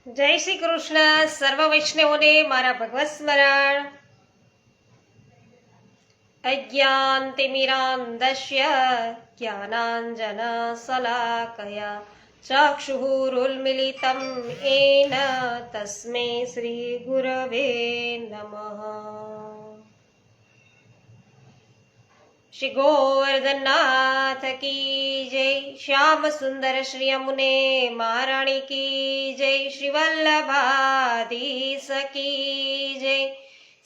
જય શ્રી કૃષ્ણ. સર્વ વૈષ્ણવોને મારા ભગવત સ્મરણ. અજ્ઞાનતિમિરાન્ધસ્ય જ્ઞાનાંજન શલાકયા ચક્ષુરુન્મિલિતં येन તસ્मै શ્રી ગુરવે નમઃ. શ્રી ગોવર્ધનનાથ કી જય. શ્યામ સુંદર શ્રી યમુને મહારાણી કી જય. શ્રી વલ્લભાધીશ કી જય.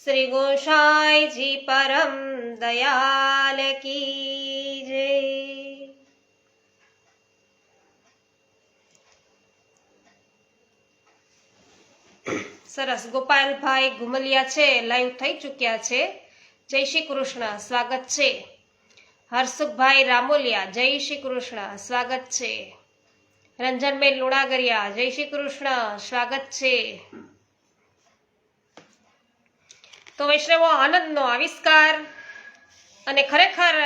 શ્રી ગોસાઈજી પરમ દયાલ કી જય. સરસ. ગોપાલભાઈ ઘુમલિયા છે, લાઈવ થઈ ચૂક્યા છે. જય શ્રી કૃષ્ણ, સ્વાગત છે. હરસુખભાઈ રામોલિયા, જય શ્રી કૃષ્ણ, સ્વાગત છે. રંજનબેન લુણાગરિયા, જય શ્રી કૃષ્ણ, સ્વાગત છે. તો વૈષ્ણવો, આનંદનો આવિષ્કાર અને ખરેખર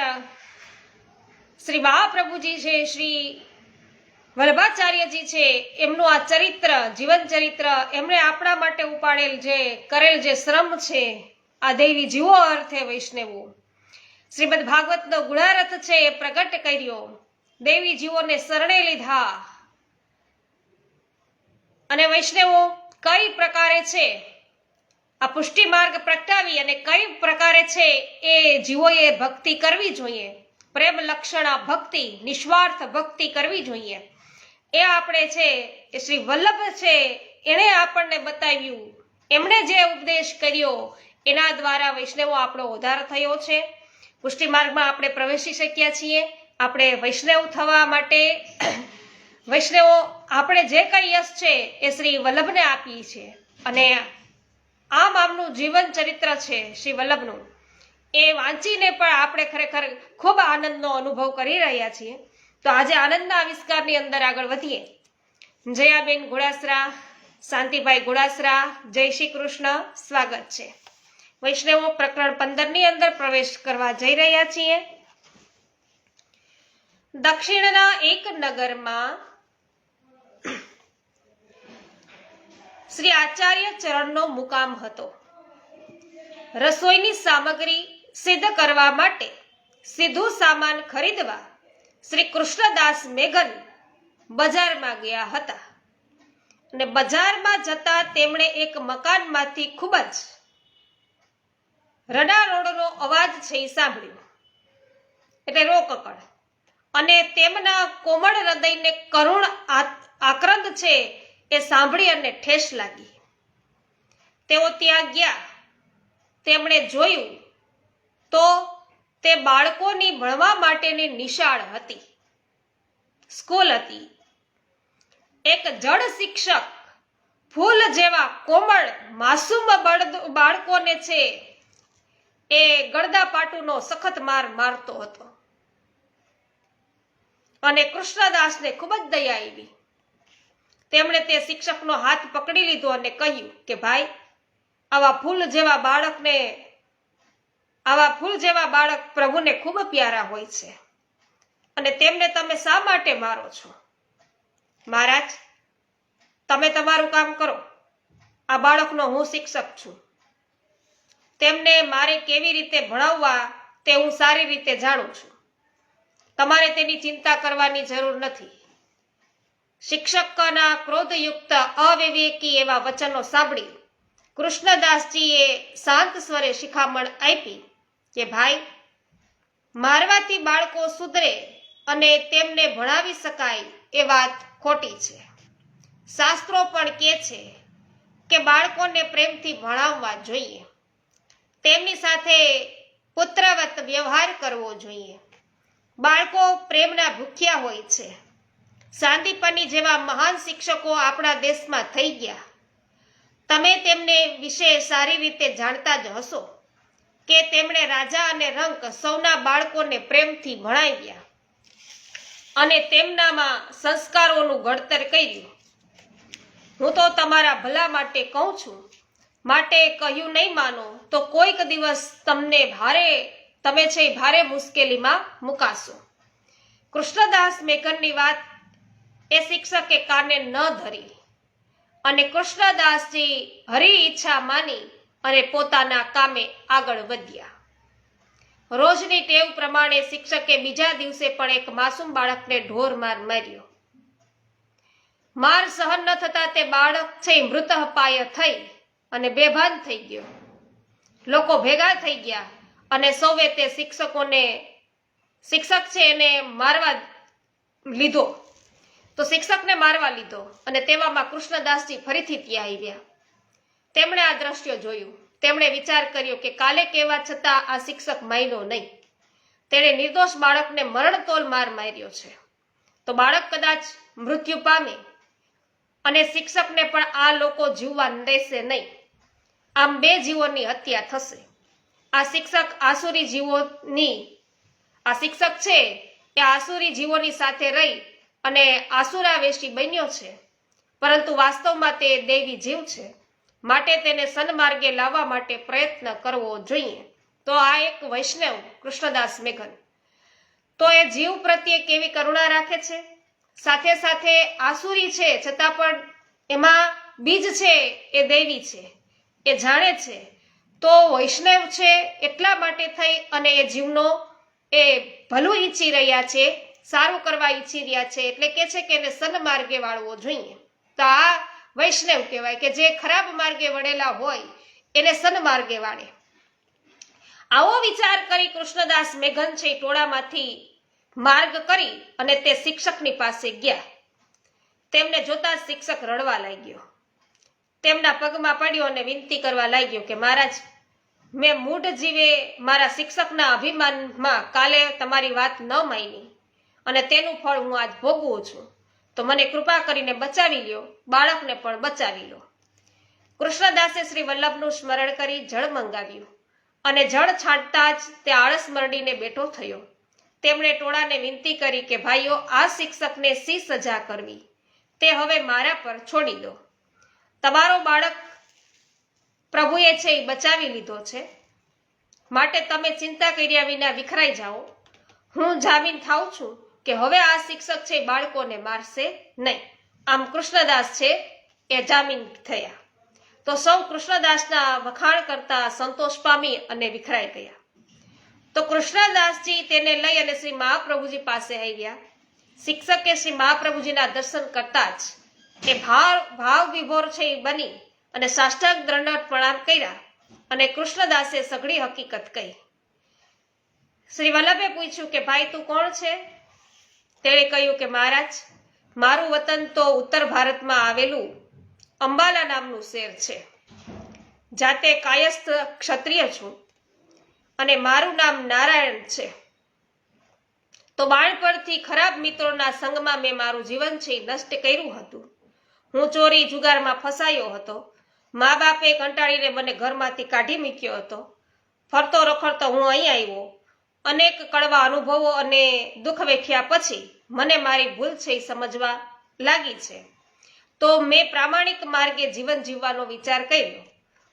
શ્રી મહાપ્રભુજી છે, શ્રી વલ્લભાચાર્યજી છે, એમનું આ ચરિત્ર, જીવન ચરિત્ર, એમણે આપણા માટે ઉપાડેલ જે કરેલ જે શ્રમ છે, આ દૈવી જીવો અર્થે વૈષ્ણવો શ્રીમદ ભાગવતનો ગુણારથ છે એ પ્રગટ કર્યો. દેવી જીવોને શરણે લીધા અને વૈષ્ણવો કઈ પ્રકારે છે આ પુષ્ટિ માર્ગ પ્રગટાવી અને કઈ પ્રકારે છે એ જીવોએ ભક્તિ કરવી જોઈએ. પ્રેમ લક્ષણા ભક્તિ, નિસ્વાર્થ ભક્તિ કરવી જોઈએ. એ આપણે છે એ શ્રી વલ્લભ છે એણે આપણને બતાવ્યું, એમણે જે ઉપદેશ કર્યો એના દ્વારા વૈષ્ણવો આપણો ઉદ્ધાર થયો છે. પુષ્ટિ માર્ગમાં આપણે પ્રવેશી શક્યા છીએ. આપણે વૈષ્ણવ થવા માટે વૈષ્ણવો આપણે જે કઈ યશ છે એ શ્રી વલ્લભને આપી છે અને આમ આમનું જીવન ચરિત્ર છે શ્રી વલ્લભનું, એ વાંચીને પણ આપણે ખરેખર ખૂબ આનંદનો અનુભવ કરી રહ્યા છીએ. તો આજે આનંદના આવિષ્કારની અંદર આગળ વધીએ. જયાબેન ઘોડાસરા, શાંતિભાઈ ઘોડાસરા, જય શ્રી કૃષ્ણ, સ્વાગત છે. વૈષ્ણવો પ્રકરણ 15 ની અંદર પ્રવેશ કરવા જઈ રહ્યા છીએ. દક્ષિણના એક નગરમાં શ્રી આચાર્ય ચરણનો મુકામ હતો. રસોઈની સામગ્રી સિદ્ધ કરવા માટે સીધું સામાન ખરીદવા શ્રી કૃષ્ણદાસ મેઘન બજારમાં ગયા હતા અને બજારમાં જતા તેમણે એક મકાનમાંથી ખૂબ જ રડારોડનો અવાજ છે એ સાંભળ્યો, એટલે રોકકળ, અને તેમના કોમળ હૃદયને કરુણ આક્રંદ છે એ સાંભળી અને ઠેસ લાગી. તેઓ ત્યાં ગયા. તેમણે જોયું તો તે બાળકોની ભણવા માટેની નિશાળ હતી, સ્કૂલ હતી. એક જડ શિક્ષક ફૂલ જેવા કોમળ માસૂમ બાળકોને છે એ ગળદાપાટુનો સખત માર મારતો હતો અને કૃષ્ણદાસને ખૂબ જ દયા આવી. તેમણે તે શિક્ષકનો હાથ પકડી લીધો અને કહ્યું કે ભાઈ, આવા ફૂલ જેવા બાળક પ્રભુને ખૂબ પ્યારા હોય છે અને તેમને તમે શા માટે મારો છો? મહારાજ, તમે તમારું કામ કરો. આ બાળકનો હું શિક્ષક છું. તેમને મારે કેવી રીતે ભણાવવા તે હું સારી રીતે જાણું છું. તમારે તેની ચિંતા કરવાની જરૂર નથી. શિક્ષકના ક્રોધયુક્ત અવિવેકી એવા વચનો સાંભળી કૃષ્ણદાસજીએ શાંત સ્વરે શિખામણ આપી કે ભાઈ, મારવાથી બાળકો સુધરે અને તેમને ભણાવી શકાય એ વાત ખોટી છે. શાસ્ત્રો પણ કહે છે કે બાળકોને પ્રેમથી ભણાવવા જોઈએ, તેમની સાથે પુત્રવત વ્યવહાર કરવો જોઈએ. બાળકો પ્રેમના ભૂખ્યા હોય છે. સાંદીપની જેવા મહાન શિક્ષકો આપણા દેશમાં થઈ ગયા. તમે તેમને વિશે સારી રીતે જાણતા જ હશો કે તેમણે રાજા અને રંક સૌના બાળકોને પ્રેમથી ભણાવ્યા અને તેમનામાં સંસ્કારોનું ઘડતર કર્યું. હું તો તમારા ભલા માટે કહું છું, માટે કહ્યું નહીં માનો તો કોઈક દિવસ તમે ભારે મુશ્કેલીમાં મુકાશો. કૃષ્ણદાસ મેઘનની વાત એ શિક્ષકે કાને ન ધરી અને કૃષ્ણદાસજી હરી ઈચ્છા માની અને પોતાના કામે આગળ વધ્યા. રોજની ટેવ પ્રમાણે શિક્ષકે બીજા દિવસે પણ એક માસૂમ બાળકને ઢોર માર માર્યો. માર સહન ન થતા તે બાળક છે મૃત અપાય થઈ અને બેભાન થઈ ગયો. લોકો ભેગા થઈ ગયા અને સૌએ તે શિક્ષક છે એને મારવા લીધો. તો શિક્ષકને મારવા લીધો અને તેવામાં કૃષ્ણદાસજી ફરીથી ત્યાં આવ્યા. તેમણે આ દ્રશ્ય જોયું. તેમણે વિચાર કર્યો કે કાલે કહેવા છતાં આ શિક્ષક માન્યો નહીં. તેણે નિર્દોષ બાળકને મરણતોલ માર માર્યો છે. તો બાળક કદાચ મૃત્યુ પામે અને શિક્ષકને પણ આ લોકો જીવવા દેશે નહીં. આમ બે જીવોની હત્યા થશે. આ શિક્ષક છે એ આસુરી જીવોની સાથે રહી અને આસુરાવેશી બન્યો છે, પરંતુ વાસ્તવમાં તે દૈવી જીવ છે. માટે તેને સન્માર્ગે લાવવા માટે પ્રયત્ન કરવો જોઈએ. તો આ એક વૈષ્ણવ કૃષ્ણદાસ મેઘન તો એ જીવ પ્રત્યે કેવી કરુણા રાખે છે. સાથે સાથે આસુરી છે છતાં પણ એમાં બીજ છે એ દૈવી છે, એ જાણે છે. તો વૈષ્ણવ છે એટલા માટે થઈ અને એ જીવનો એ ભલું ઈચ્છી રહ્યા છે, સારું કરવા ઈચ્છી રહ્યા છે, એટલે કે છે કે એને સન્માર્ગે વાળવો જોઈએ. તો આ વૈષ્ણવ કહેવાય કે જે ખરાબ માર્ગે વળેલા હોય એને સન્માર્ગે વાળે. આવો વિચાર કરી કૃષ્ણદાસ મેઘન છે ટોળામાંથી માર્ગ કરી અને તે શિક્ષકની પાસે ગયા. તેમને જોતા શિક્ષક રડવા લાગ્યો. તેમના પગમાં પડ્યો અને વિનંતી કરવા લાગ્યો કે મહારાજ, મેં મૂઢ જીવે મારા શિક્ષકના અભિમાનમાં કાલે તમારી વાત ન માની અને તેનું ફળ હું આજ ભોગવું છું. તો મને કૃપા કરીને બચાવી લ્યો, બાળકને પણ બચાવી લો. કૃષ્ણદાસે શ્રી વલ્લભનું સ્મરણ કરી જળ મંગાવ્યું અને જળ છાંટતા જ તે આળસ મરડીને બેઠો થયો. તેમણે ટોળાને વિનંતી કરી કે ભાઈઓ, આ શિક્ષકને શી સજા કરવી તે હવે મારા પર છોડી દો. તમારો બાળક પ્રભુએ છે એ બચાવી લીધો છે, માટે તમે ચિંતા કર્યા વિના વિખરાઈ જાઓ. હું જામીન થાઉં છું કે હવે આ શિક્ષક છે બાળકોને મારશે નહીં. આમ કૃષ્ણદાસ છે એ જામીન થયા. તો સૌ કૃષ્ણદાસના વખાણ કરતા સંતોષ પામી અને વિખરાઈ ગયા. તો કૃષ્ણદાસજી તેને લઈ અને શ્રી મહાપ્રભુજી પાસે આવ્યા. શિક્ષકે શ્રી મહાપ્રભુજીના દર્શન કરતા જ એ ભાવ વિભોર છે એ બની અને સાષ્ટાંગ દંડવત પ્રણામ કર્યા અને કૃષ્ણદાસે સઘળી હકીકત કહી. શ્રી વલ્લભે પૂછ્યું કે ભાઈ તું કોણ છે? તેણે કહ્યું કે મહારાજ, મારું વતન તો ઉત્તર ભારતમાં આવેલું અંબાલા નામનું શહેર છે. જાતે કાયસ્થ ક્ષત્રિય છું અને મારું નામ નારાયણ છે. તો બાળપણથી ખરાબ મિત્રોના સંગમાં મેં મારું જીવન છે નષ્ટ કર્યું હતું. હું ચોરી જુગારમાં ફસાયો હતો. મા બાપે કંટાળીને મને ઘરમાંથી કાઢી મૂક્યો હતો. ફરતો રખડતો હું અહીં આવ્યો. અનેક કડવા અનુભવો અને દુઃખ વેઠ્યા પછી મને મારી ભૂલ છે એ સમજવા લાગી છે. તો મેં પ્રામાણિક માર્ગે જીવન જીવવાનો વિચાર કર્યો.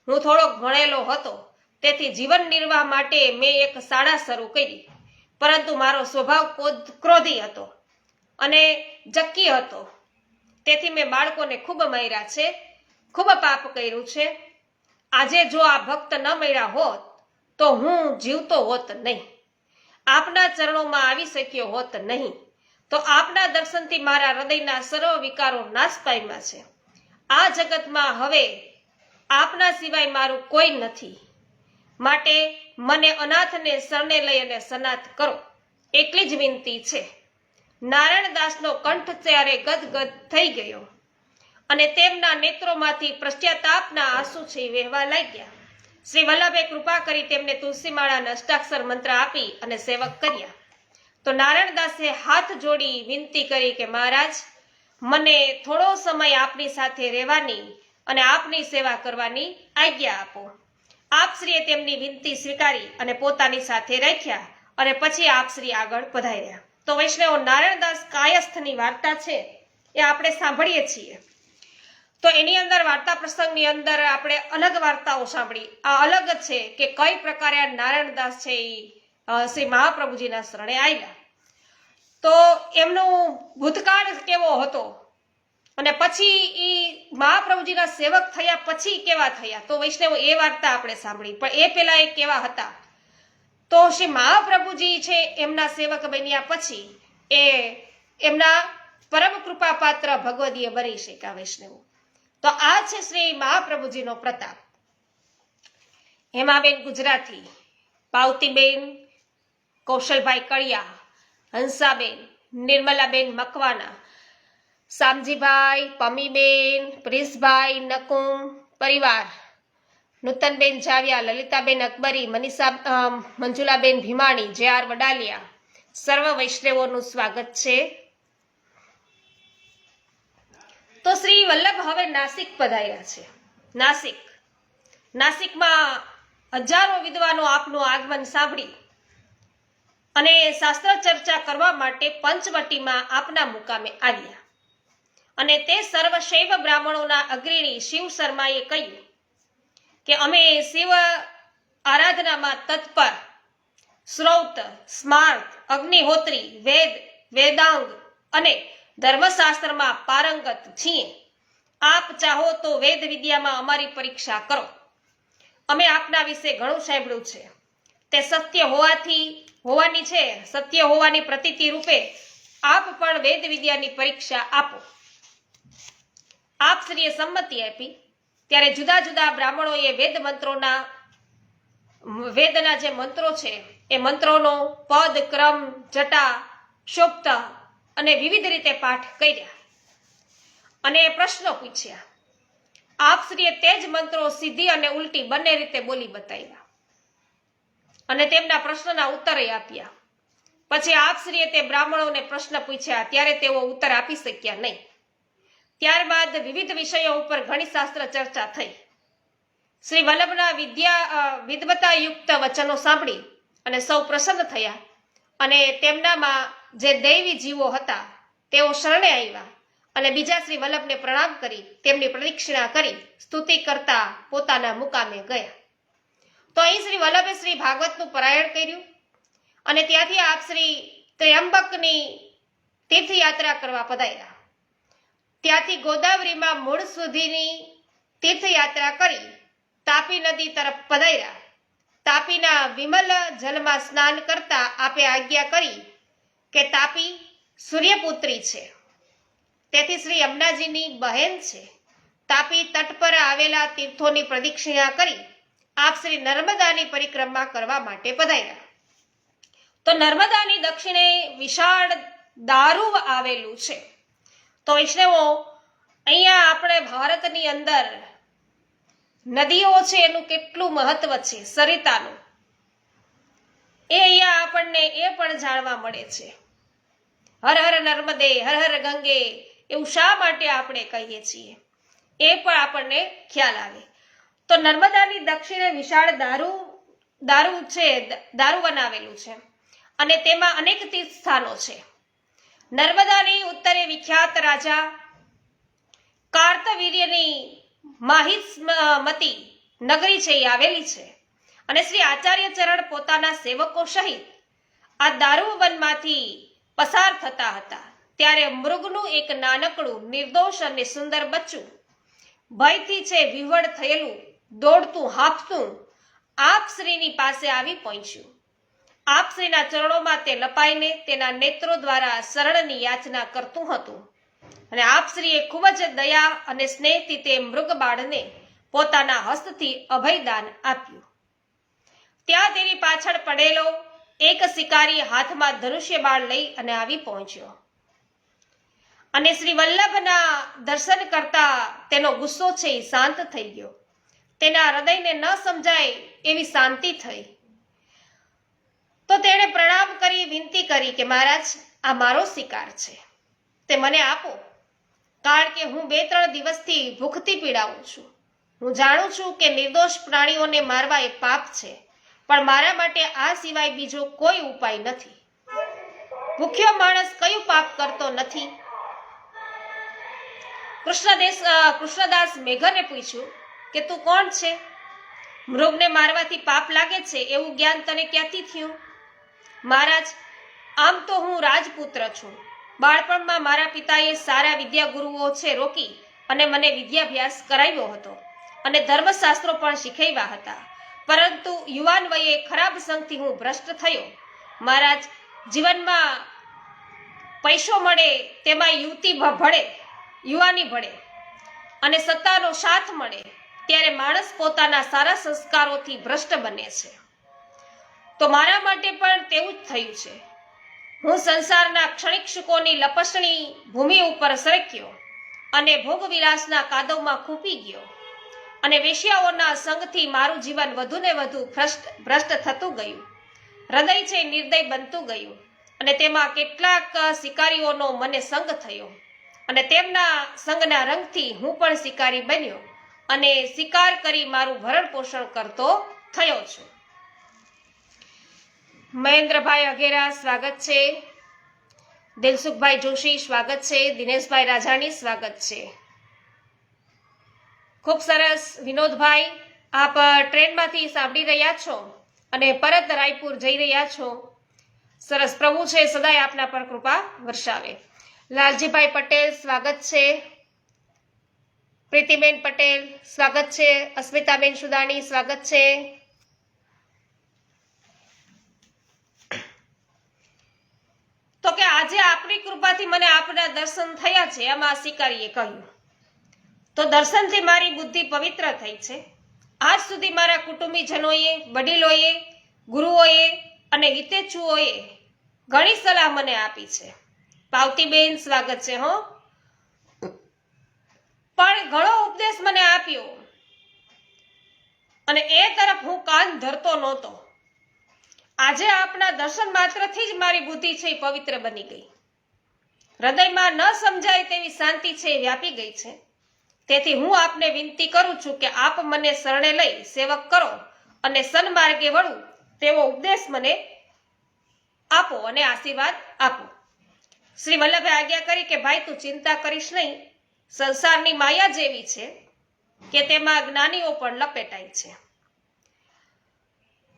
હું થોડોક ભણેલો હતો, તેથી જીવન નિર્વાહ માટે મેં એક શાળા શરૂ કરી, પરંતુ મારો સ્વભાવ ક્રોધી હતો અને જક્કી હતો. તેથી મેં બાળકોને ખૂબ માર્યા છે, ખૂબ પાપ કર્યું છે. આજે જો આ ભક્ત ન મળ્યા હોત તો હું જીવતો હોત નહીં, આપના ચરણોમાં આવી શક્યો હોત નહીં. તો આપના દર્શનથી મારા હૃદયના સર્વ વિકારો નાશ પામ્યા છે. આ જગતમાં હવે આપના સિવાય મારું કોઈ નથી. માટે મને અનાથને શરણે લઈ અને સનાથ કરો, એટલી જ વિનંતી છે. નારાયણદાસનો કંઠ ત્યારે ગદગદ થઈ ગયો અને તેમના નેત્રોમાંથી પશ્ચાતાપના આંસુ છે વહેવા લાગ્યા. શ્રી વલ્લભે કૃપા કરી તેમને તુલસીમાળાના અષ્ટાક્ષર મંત્ર આપી અને સેવક કર્યા. તો નારાયણદાસે હાથ જોડી વિનંતી કરી કે મહારાજ, મને થોડો સમય આપની સાથે રહેવાની અને આપની સેવા કરવાની આજ્ઞા આપો. આપશ્રીએ તેમની વિનંતી સ્વીકારી અને પોતાની સાથે રાખ્યા અને પછી આપશ્રી આગળ પધાર્યા. તો વૈષ્ણવ નારાયણદાસ કાયસ્થની વાર્તા છે એ આપણે સાંભળીએ છીએ. તો એની અંદર વાર્તા પ્રસંગની અંદર આપણે અલગ વાર્તાઓ સાંભળી. આ અલગ છે કે કઈ પ્રકારે આ નારાયણદાસ છે એ શ્રી મહાપ્રભુજીના શરણે આવ્યા. તો એમનો ભૂતકાળ કેવો હતો અને પછી એ મહાપ્રભુજીના સેવક થયા પછી કેવા થયા, તો વૈષ્ણવો એ વાર્તા આપણે સાંભળી. પણ એ પેલા એ કેવા હતા, તો શ્રી મહાપ્રભુજી છે એમના સેવક બન્યા પછી એ એમના પરમ કૃપા પાત્ર ભગવદીય બની શક્યા વૈષ્ણવો. તો આ છે શ્રી મહાપ્રભુજીનો પ્રતાપ. હેમાબેન ગુજરાતી, પાવતીબેન, કૌશલભાઈ કળિયા, હંસાબેન, નિર્મલાબેન મકવાના, શામજીભાઈ, પમીબેન, પ્રિન્સભાઈ, નકુમ પરિવાર, નૂતનબેન જાવિયા, લલિતાબેન અકબરી, મનીષા મંજુલાબેન ભીમાણી, જે.આર. વડાલિયા, સર્વ વૈષ્ણવોનું સ્વાગત છે. તો શ્રી વલ્લભ હવે નાસિક પધાર્યા છે. નાસિકમાં હજારો વિદ્વાનો આપનું આગમન સાંભળી અને શાસ્ત્ર ચર્ચા કરવા માટે પંચવટીમાં આપના મુકામે આવ્યા. અને તે સર્વ શૈવ બ્રાહ્મણોના અગ્રણી શિવ શર્માએ કહ્યું કે અમે શિવ આરાધનામાં તત્પર, શ્રૌત, સ્માર્ત, અગ્નિહોત્રી, વેદાંગ અને ધર્મશાસ્ત્રમાં પારંગત છીએ. આપ ચાહો તો વેદ વિદ્યામાં અમારી પરીક્ષા કરો. અમે આપના વિશે ઘણું સાંભળ્યું છે. તે સત્ય હોવાની છે. સત્ય હોવાની પ્રતીતિ રૂપે આપ પણ વેદ વિદ્યાની પરીક્ષા આપો. આપ શ્રીએ સંમતિ આપી. ત્યારે જુદા જુદા બ્રાહ્મણોએ વેદના જે મંત્રો છે એ મંત્રોનો પદ, ક્રમ, જટા, શોપ્ત અને વિવિધ રીતે પાઠ કર્યા અને પ્રશ્નો પૂછ્યા. આપ શ્રીએ તે જ મંત્રો સીધી અને ઉલટી બંને રીતે બોલી બતાવ્યા અને તેમના પ્રશ્નના ઉત્તર આપ્યા. પછી આપ શ્રીએ તે બ્રાહ્મણોને પ્રશ્ન પૂછ્યા ત્યારે તેઓ ઉત્તર આપી શક્યા નહીં. ત્યારબાદ વિવિધ વિષયો ઉપર ઘણી શાસ્ત્ર ચર્ચા થઈ. શ્રી વલ્લભના વિદ્વતાયુક્ત વચનો સાંભળી અને સૌ પ્રસન્ન થયા અને તેમનામાં જે દૈવી જીવો હતા તેઓ શરણે આવ્યા અને બીજા શ્રી વલ્લભને પ્રણામ કરી તેમની પ્રદક્ષિણા કરી સ્તુતિ કરતા પોતાના મુકામે ગયા. તો અહીં શ્રી વલ્લભે શ્રી ભાગવતનું પારાયણ કર્યું અને ત્યાંથી આપ શ્રી ત્ર્યંબકની તીર્થયાત્રા કરવા પધાર્યા. ત્યાંથી ગોદાવરીમાં મૂળ સુધીની તીર્થયાત્રા કરી તાપી નદી તરફ પધાર્યા. તાપીના વિમલ જલમાં સ્નાન કરતા આપે આજ્ઞા કરી કે તાપી સૂર્યપુત્રી છે, તેથી શ્રી યમુનાજીની બહેન છે. તાપી તટ પર આવેલા તીર્થોની પ્રદક્ષિણા કરી આપ શ્રી નર્મદાની પરિક્રમા કરવા માટે પધાર્યા. તો નર્મદાની દક્ષિણે વિશાળ દારૂ આવેલું છે. તો વૈષ્ણવો, અહીંયા આપણે ભારતની અંદર નદીઓ છે એનું કેટલું મહત્વ છે, સરિતાનું, એ અહીંયા આપણને એ પણ જાણવા મળે છે. હર હર નર્મદે, હર હર ગંગે એવું શા માટે આપણે કહીએ છીએ એ પણ આપણને ખ્યાલ આવે. તો નર્મદાની દક્ષિણે વિશાળ દારૂવન આવેલું છે અને તેમાં અનેક તીર્થ સ્થાનો છે. નર્મદાની ઉત્તરે વિખ્યાત રાજા કાર્તવીર્યની માહિષ્મતી નગરી છે એ આવેલી છે અને શ્રી આચાર્ય ચરણ પોતાના સેવકો સહિત આ દારૂવનમાંથી પસાર થતા હતા ત્યારે મૃગનું એક નાનકડું, નિર્દોષ અને સુંદર બચ્ચું ભયથી છે વિહવળ થયેલું દોડતું હાંફતું આપ શ્રીની પાસે આવી પહોંચ્યું. આપ શ્રીના ચરણોમાં તે લપાઈને તેના નેત્રો દ્વારા શરણની યાચના કરતું હતું અને આપ શ્રીએ ખૂબ જ દયા અને સ્નેહથી તે મૃગ બાળને પોતાના હસ્તથી અભયદાન આપ્યું. ત્યાં તેની પાછળ પડેલો એક શિકારી હાથમાં ધનુષ્ય બાળ લઈ અને આવી પહોંચ્યો અને શ્રી વલ્લભના દર્શન કરતા તેનો ગુસ્સો છે એ શાંત થઈ ગયો. તેના હૃદયને ન સમજાય એવી શાંતિ થઈ. તો તેણે પ્રણામ કરી વિનંતી કરી કે મહારાજ, આ મારો શિકાર છે, તે મને આપો, કારણ કે હું 2-3 દિવસથી ભૂખથી પીડાઉં છું. હું જાણું છું કે નિર્દોષ પ્રાણીઓને મારવા એ પાપ છે, પણ મારા માટે આ સિવાય બીજો કોઈ ઉપાય નથી. ભૂખ્યો માણસ કયું પાપ કરતો નથી? કૃષ્ણદાસ મેઘરને પૂછ્યું કે તું કોણ છે? મૃગને મારવાથી પાપ લાગે છે એવું જ્ઞાન તને ક્યાંથી થયું? મહારાજ, આમ તો હું રાજપુત્ર છું, બાળપણમાં મારા પિતાએ સારા વિદ્યાગુરુઓ છે રોકી અને મને વિદ્યાભ્યાસ કરાવ્યો હતો અને ધર્મશાસ્ત્રો પણ શીખવ્યા હતા, પરંતુ યુવાન વયે ખરાબ સંગથી હું ભ્રષ્ટ થયો. મહારાજ, જીવનમાં પૈસો મળે તેમાં યુવાની ભળે અને સત્તાનો સાથ મળે ત્યારે માણસ પોતાના સારા સંસ્કારોથી ભ્રષ્ટ બને છે. તો મારા માટે પણ તેવું જ થયું છે. હું સંસારના ક્ષણિક સુખોની લપસણી ભૂમિ ઉપર સરક્યો અને ભોગવિલાસના કાદવમાં ખૂંપી ગયો અને વેશ્યાઓના સંગથી મારું જીવન વધુ ને વધુ ભ્રષ્ટ થતું ગયું. હૃદય છે નિર્દય બનતું ગયું અને તેમાં કેટલાક શિકારીઓનો મને સંગ થયો અને તેમના સંગના રંગથી હું પણ શિકારી બન્યો અને શિકાર કરી મારું ભરણ પોષણ કરતો થયો છું. મહેન્દ્રભાઈ અઘેરા સ્વાગત છે. દિલસુખભાઈ જોશી સ્વાગત છે. દિનેશભાઈ રાજાણી સ્વાગત છે. ખૂબ સરસ. વિનોદભાઈ, આપ ટ્રેનમાંથી સાંભળી રહ્યા છો અને પરત રાયપુર જઈ રહ્યા છો. સરસ. પ્રભુ છે સદાય આપના પર કૃપા વર્ષાવે. લાલજીભાઈ પટેલ સ્વાગત છે. પ્રીતિબેન પટેલ સ્વાગત છે. અસ્મિતાબેન સુદાણી સ્વાગત છે. તો કે આજે આપની કૃપાથી મને આપના દર્શન થયા છે, એમાં શિકારીએ કહ્યું. તો દર્શનથી મારી બુદ્ધિ પવિત્ર થઈ છે. આજ સુધી મારા કુટુંબીજનોએ, વડીલોએ, ગુરુઓએ અને હિતેચ્છુઓએ ઘણી સલાહ મને આપી છે. પાવતીબેન સ્વાગત છે. હો, પણ ઘણો ઉપદેશ મને આપ્યો અને એ તરફ હું કાન ધરતો નહોતો. આજે આપના દર્શન માત્રથી જ મારી બુદ્ધિ છે પવિત્ર બની ગઈ. હૃદયમાં ન સમજાય તેવી શાંતિ છે વ્યાપી ગઈ છે. તેથી હું આપને વિનંતી કરું છું કે આપ મને શરણે લઈ સેવક કરો અને સન્માર્ગે વળું તેવો ઉપદેશ મને આપો અને આશીર્વાદ આપો. શ્રી વલ્લભે આજ્ઞા કરી કે ભાઈ, તું ચિંતા કરીશ નહીં. સંસારની માયા જેવી છે કે તેમાં જ્ઞાનીઓ પણ લપેટાય છે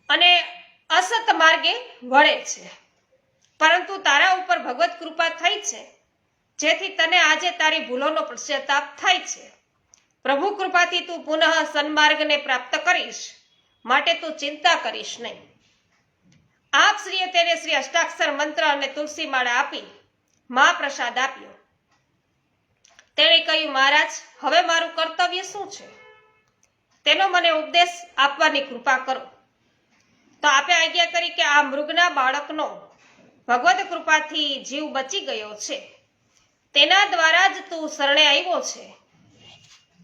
અને અસત માર્ગે વળે છે, પરંતુ તારા ઉપર ભગવત કૃપા થઈ છે, જેથી તને આજે તારી ભૂલોનો પશ્ચાતાપ થાય છે. પ્રભુ કૃપાથી તું પુનઃ સન્માર્ગને પ્રાપ્ત કરીશ, માટે તું ચિંતા કરીશ નહીં. આપ શ્રીએ તેને શ્રી અષ્ટાક્ષર મંત્ર અને તુલસી માળા આપી મહાપ્રસાદ આપ્યો. તેણે કહ્યું, મહારાજ, હવે મારું કર્તવ્ય શું છે તેનો મને ઉપદેશ આપવાની કૃપા કરો. તો આપે આજ્ઞા કરી કે આ મૃગના બાળકનો ભગવત કૃપાથી જીવ બચી ગયો છે, તેના દ્વારા જ તું શરણે આવ્યો છે,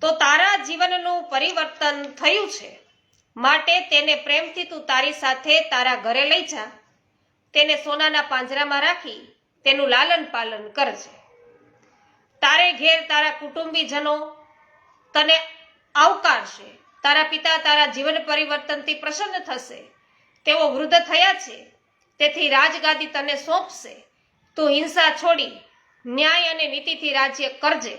તો તારા જીવનનું પરિવર્તન થયું છે, માટે તેને પ્રેમથી તું તારી સાથે તારા ઘરે લઈ જા. તેને સોનાના પાંજરામાં રાખી તેનું લાલન પાલન કરજે. તારે ઘેર તારા કુટુંબીજનો તને આવકારશે. તારા પિતા તારા જીવન પરિવર્તનથી પ્રસન્ન થશે. તેઓ વૃદ્ધ થયા છે, તેથી રાજગાદી તને સોંપશે. તું હિંસા છોડી ન્યાય અને નીતિથી રાજ્ય કરજે,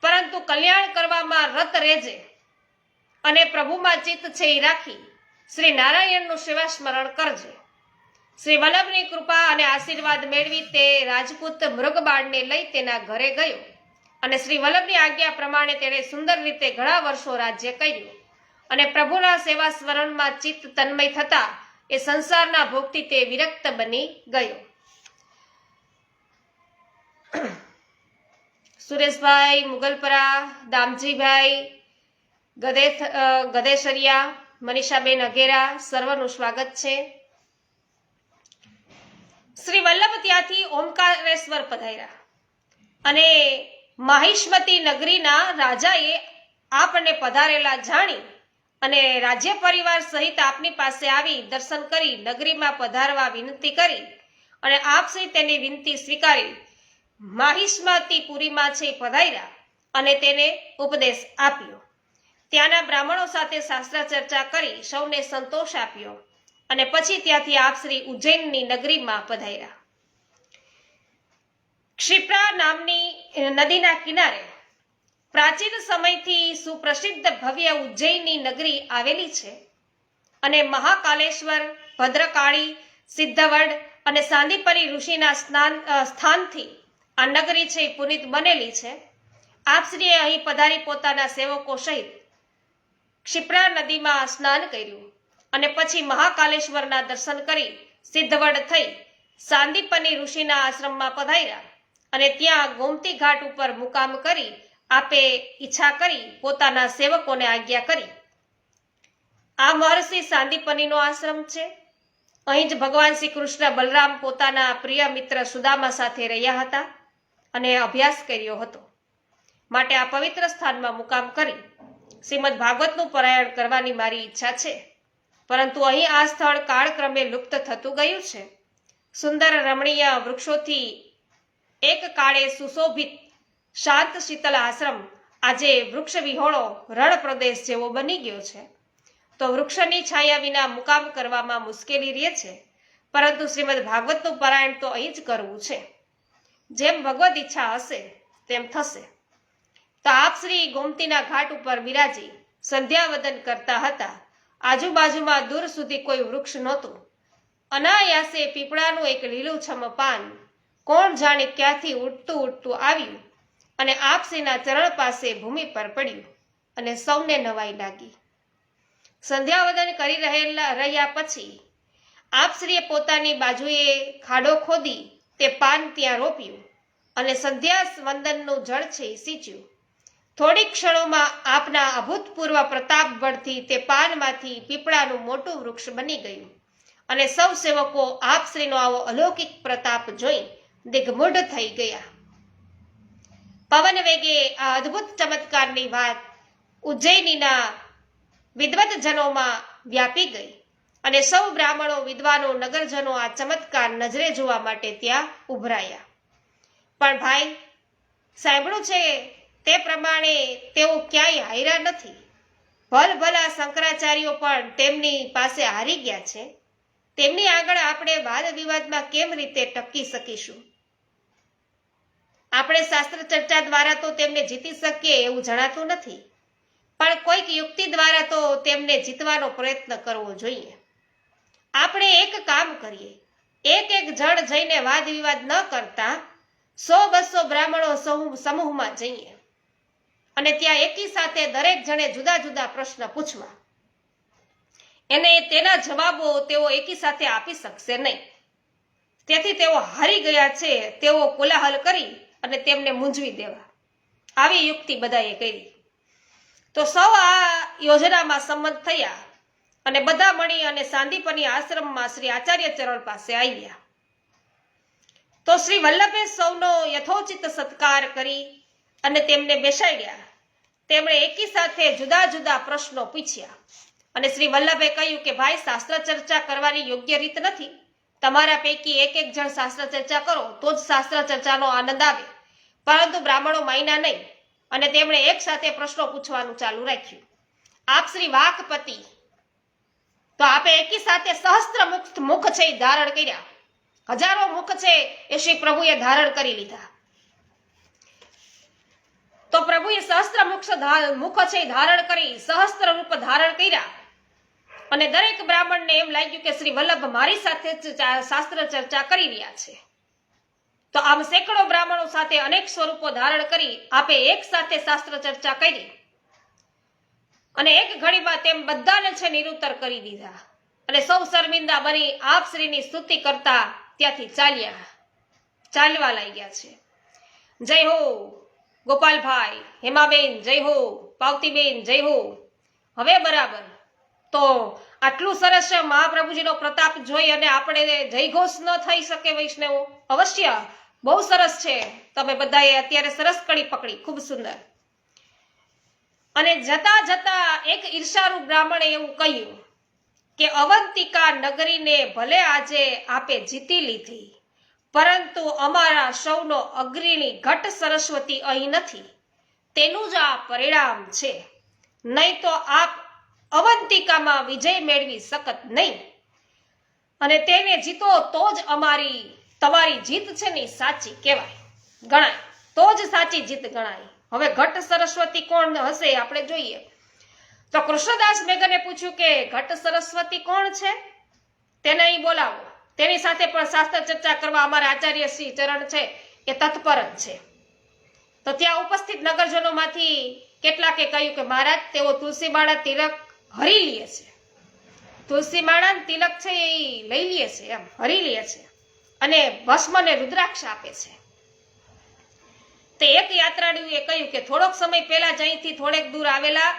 પરંતુ કલ્યાણ કરવામાં રત રહેજે અને પ્રભુમાં ચિત્ત છે એ રાખી શ્રી નારાયણનું સેવા સ્મરણ કરજે. શ્રી વલ્લભની કૃપા અને આશીર્વાદ મેળવી તે રાજપૂત મૃગબાળને લઈ તેના ઘરે ગયો અને શ્રી વલ્લભની આજ્ઞા પ્રમાણે તેણે સુંદર રીતે ઘણા વર્ષો રાજ્ય કર્યું અને પ્રભુના સેવા સ્મરણમાં ચિત્ત તન્મય થતા એ સંસારના ભોગથી તે વિરક્ત બની ગયો. સુરેશભાઈ મુગલપરા, દામજીભાઈ ગદેસરિયા, મનીષાબેન અઘેરા, સર્વનું સ્વાગત છે. શ્રી વલ્લભ ત્યાંથી ઓમકારેશ્વર પધાર્યા અને માહિષ્મતી નગરીના રાજાએ આપને પધારેલા જાણી અને રાજ્ય પરિવાર સહિત આપની પાસે આવી દર્શન કરી નગરીમાં પધારવા વિનંતી કરી અને આપ સહિત તેની વિનંતી સ્વીકારી માહિષ્મતીપુરીમાં છે પધાર્યા અને તેને ઉપદેશ આપ્યો. ત્યાંના બ્રાહ્મણો સાથે શાસ્ત્ર ચર્ચા કરી સૌને સંતોષ આપ્યો અને પછી ત્યાંથી આપ શ્રી ઉજ્જૈનની નગરીમાં પધાર્યા. ક્ષિપ્રા નામની નદીના કિનારે પ્રાચીન સમયથી સુપ્રસિદ્ધ ભવ્ય ઉજ્જૈનની નગરી આવેલી છે અને મહાકાલેશ્વર, ભદ્રકાળી, સિદ્ધવડ અને સાંદીપની ઋષિના સ્થાનથી આ નગરી છે એ પુનિત બનેલી છે. આપશ્રીએ અહીં પધારી પોતાના સેવકો સહિત ક્ષિપ્રા નદીમાં સ્નાન કર્યું અને પછી મહાકાલેશ્વરના દર્શન કરી સિદ્ધવડ થઈ સાંદીપની ઋષિના આશ્રમમાં પધાર્યા અને ત્યાં ગોમતી ઘાટ ઉપર મુકામ કરી આપે ઈચ્છા કરી પોતાના સેવકોને આજ્ઞા કરી. આ મહર્ષિ સાંદીપનીનો આશ્રમ છે. અહીં જ ભગવાન શ્રી કૃષ્ણ બલરામ પોતાના પ્રિય મિત્ર સુદામા સાથે રહ્યા હતા અને અભ્યાસ કર્યો હતો. માટે આ પવિત્ર સ્થાનમાં મુકામ કરી શ્રીમદ ભાગવતનું પારાયણ કરવાની મારી ઈચ્છા છે. પરંતુ અહીં આ સ્થળ કાળક્રમે લુપ્ત થતું ગયું છે. સુંદર રમણીય વૃક્ષોથી એક કાળે સુશોભિત શાંત શીતલ આશ્રમ આજે વૃક્ષ વિહોણો રણ પ્રદેશ જેવો બની ગયો છે. તો વૃક્ષની છાયા વિના મુકામ કરવામાં મુશ્કેલી રહે છે. પરંતુ શ્રીમદ ભાગવતનું પારાયણ તો અહીં જ કરવું છે. જેમ ભગવદ ઈચ્છા હશે તેમ થશે. તો આપ શ્રી ગોમતીના ઘાટ ઉપર બિરાજી સંધ્યાવદન કરતા હતા. આજુબાજુમાં દૂર સુધી કોઈ વૃક્ષ નહોતું. અનાયાસે પીપળાનું એક લીલુંછમ પાન કોણ જાણે ક્યાંથી ઉડતું આવ્યું અને આપશ્રીના ચરણ પાસે ભૂમિ પર પડ્યું અને સૌને નવાઈ લાગી. સંધ્યાવદન કરી રહ્યા પછી આપશ્રીએ પોતાની બાજુએ ખાડો ખોદી તે પાન ત્યાં રોપ્યું અને સંધ્યા વંદનનું જળ છે સિંચ્યું. થોડીક ક્ષણોમાં આપના અભૂતપૂર્વ પ્રતાપ બળથી તે પાનમાંથી પીપળાનું મોટું વૃક્ષ બની ગયું અને સૌ સેવકો આપશ્રીનો આવો અલૌકિક પ્રતાપ જોઈ દિગ્મૂઢ થઈ ગયા. પવન વેગે આ અદ્ભુત ચમત્કારની વાત ઉજ્જૈનીના વિદ્વતજનોમાં વ્યાપી ગઈ અને સૌ બ્રાહ્મણો વિદ્વાનો નગરજનો આ ચમત્કાર નજરે જોવા માટે ત્યાં ઉભરાયા. પણ ભાઈ, સાંભળ્યું છે તે પ્રમાણે તેઓ ક્યાંય હાર્યા નથી. ભલભલા શંકરાચાર્યો પણ તેમની પાસે હારી ગયા છે. તેમની આગળ આપણે વાદ વિવાદમાં કેમ રીતે ટકી શકીશું? આપણે શાસ્ત્ર ચર્ચા દ્વારા તો તેમને જીતી શકીએ એવું જણાતું નથી, પણ કોઈક યુક્તિ દ્વારા તો તેમને જીતવાનો પ્રયત્ન કરવો જોઈએ. આપણે એક કામ કરીએ, એક જણ જઈને વાદ વિવાદ ન કરતા 100-200 બ્રાહ્મણો સમૂહમાં જઈએ અને ત્યાં એકી સાથે દરેક જણે જુદા જુદા પ્રશ્ન પૂછવા. એને તેના જવાબો તેઓ એકી સાથે આપી શકશે નહીં. તેથી તેઓ હારી ગયા છે તેઓ કોલાહલ કરી અને તેમને મૂંઝવી દેવા. આવી યુક્તિ બધાએ કરી. તો સૌ આ યોજનામાં સંમત થયા અને બધા મળી અને સાંદીપની આશ્રમમાં શ્રી આચાર્ય ચરણ પાસે આવ્યા. તો શ્રી વલ્લભે સૌનો યથોચિત સત્કાર કરી અને તેમને બેસાડ્યા. તેમણે એકી સાથે જુદા જુદા પ્રશ્નો પૂછ્યા અને શ્રી વલ્લભે કહ્યું કે ભાઈ, શાસ્ત્ર ચર્ચા કરવાની યોગ્ય રીત નથી. તમારા પૈકી એક જણ શાસ્ત્ર ચર્ચા કરો તો જ શાસ્ત્ર ચર્ચાનો આનંદ આવે, પરંતુ બ્રાહ્મણો માયના નહીં. અને તેમણે એક સાથે પ્રશ્નો પૂછવાનું ચાલુ રાખ્યું. આપ શ્રી વાકપતિ, તો આપે એકી સાથે સહસ્ત્ર મુખ છે એ ધારણ કર્યા. હજારો મુખ છે એ શ્રી પ્રભુએ ધારણ કરી લીધા. તો પ્રભુએ સહસ્ત્ર મુખ છે ધારણ કરી સહસ્ત્ર રૂપ ધારણ કર્યા અને દરેક બ્રાહ્મણને એમ લાગ્યું કે શ્રી વલ્લભ મારી સાથે જ શાસ્ત્ર ચર્ચા કરી રહ્યા છે. તો આમ સેંકડો બ્રાહ્મણો સાથે અનેક સ્વરૂપો ધારણ કરી આપે એક સાથે શાસ્ત્ર ચર્ચા કરી અને એક ઘડીમાં તેમ બધાને છે નિરુત્તર કરી દીધા અને સૌ શર્મિંદા બની આપ શ્રીની સ્તુતિ કરતા ત્યાંથી ચાલવા લાગ્યા છે. જય હો ગોપાલભાઈ, હેમાબેન જય હો, પાવતીબેન જય હો. હવે બરાબર. તો આટલું સરસ મહાપ્રભુજીનો પ્રતાપ જોઈ અને આપણે જયઘોષ ન થઈ શકે વૈષ્ણવો? અવશ્ય, બહુ સરસ છે. તમે બધાએ અત્યારે સરસ કડી પકડી, ખૂબ સુંદર. અને જતા જતા એક ઈર્ષારૂ બ્રાહ્મણે એવું કહ્યું કે અવંતિકા નગરીને ભલે આજે આપે જીતી લીધી, પરંતુ અમારા સૌનો અગ્રણી ઘટ સરસ્વતી અહીં નથી. તેનું જ આ પરિણામ છે. નહીં તો આપ અવંતિકામાં વિજય મેળવી શકત નહીં અને તેને જીતો તો જ તમારી જીત છે ને સાચી કહેવાય, ગણાય. તો જ સાચી જીત ગણાય. હવે ઘટ સરસ્વતી કોણ હશે આપણે જોઈએ. તો કૃષ્ણદાસ મેઘને પૂછ્યું કે ઘટ સરસ્વતી કોણ છે? તેને અહીં બોલાવો. તેની સાથે પણ શાસ્ત્ર ચર્ચા કરવા અમારા આચાર્ય શ્રી ચરણ છે એ તત્પર જ છે. તો ત્યાં ઉપસ્થિત નગરજનોમાંથી કેટલાકે કહ્યું કે મહારાજ તેઓ તુલસી માળા તિલક હરી લે છે, તુલસી માળા તિલક છે એ લઈ લે છે, એમ હરી લે છે અને ભસ્મ ને રુદ્રાક્ષ આપે છે. તે એક યાત્રાળુએ કહ્યું કે થોડોક સમય પહેલા જ અહીંથી થોડેક દૂર આવેલા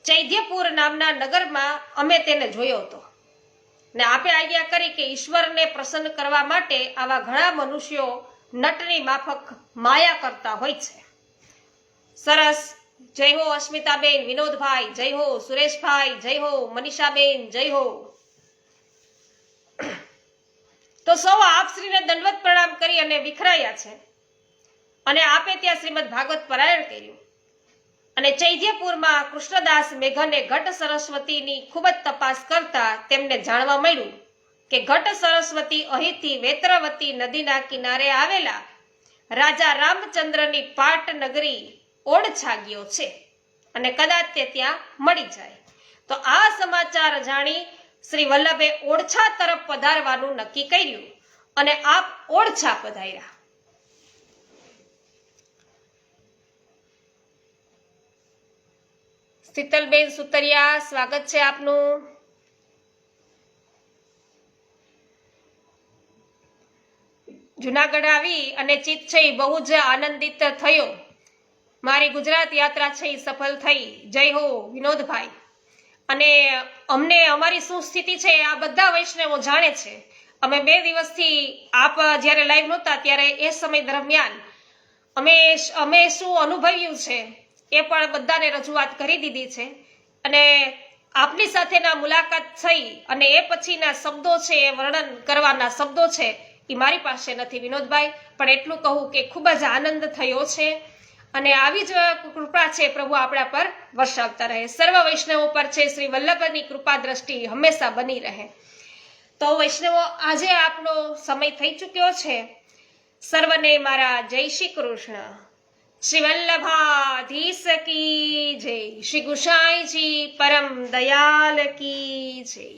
ચૈધ્યપુર નામના નગરમાં અમે તેને જોયો હતો ને આપે આજ્ઞા કરી કે ઈશ્વરને પ્રસન્ન કરવા માટે આવા ઘણા મનુષ્યો નટની માફક માયા કરતા હોય છે. સરસ. જય હો અસ્મિતાબેન, વિનોદભાઈ જય હો, સુરેશભાઈ જય હો, મનીષાબેન જય હો. તો સૌ આપશ્રીને દંડવત પ્રણામ કરી અને વિખરાયા છે અને આપે ત્યાં શ્રીમદ ભાગવત પારાયણ કર્યું અને ચૈધ્યપુરમાં કૃષ્ણદાસ મેઘને ઘટ સરસ્વતીની ખૂબ જ તપાસ કરતા તેમને જાણવા મળ્યું કે ઘટ સરસ્વતી અહીંથી વેત્રવતી નદીના કિનારે આવેલા રાજા રામચંદ્રની પાટ નગરી ઓળછા ગયો છે અને કદાચ તે ત્યાં મળી જાય. તો આ સમાચાર જાણી શ્રી વલ્લભે ઓળછા તરફ પધારવાનું નક્કી કર્યું અને આપ ઓળછા પધાર્યા. શીતલબેન સુતરિયા, સ્વાગત છે આપનું. જુનાગઢ આવી અને ચિત્ત છે એ બહુ જ આનંદિત થયો. મારી ગુજરાત યાત્રા છે એ સફળ થઈ. જય હો વિનોદભાઈ. અને અમને અમારી શું સ્થિતિ છે આ બધા વૈષ્ણવો જાણે છે. અમે 2 દિવસથી આપ જ્યારે લાઈવ નહોતા ત્યારે એ સમય દરમિયાન અમે શું અનુભવ્યું છે એ પણ બધાને રજૂઆત કરી દીધી છે અને આપની સાથેના મુલાકાત થઈ અને એ પછીના શબ્દો છે એ વર્ણન કરવાના શબ્દો છે એ મારી પાસે નથી વિનોદભાઈ, પણ એટલું કહું કે ખૂબ જ આનંદ થયો છે અને આવી જ કૃપા છે પ્રભુ આપણા પર વર્ષાવતા રહે. સર્વ વૈષ્ણવો પર છે શ્રી વલ્લભની કૃપા દ્રષ્ટિ હંમેશા બની રહે. તો વૈષ્ણવો આજે આપનો સમય થઈ ચૂક્યો છે. સર્વને મારા જય શ્રી કૃષ્ણ. શ્રી વલ્લભાધીશ કી જય. શ્રી ગુસાઈજી પરમ દયાલ કી જય.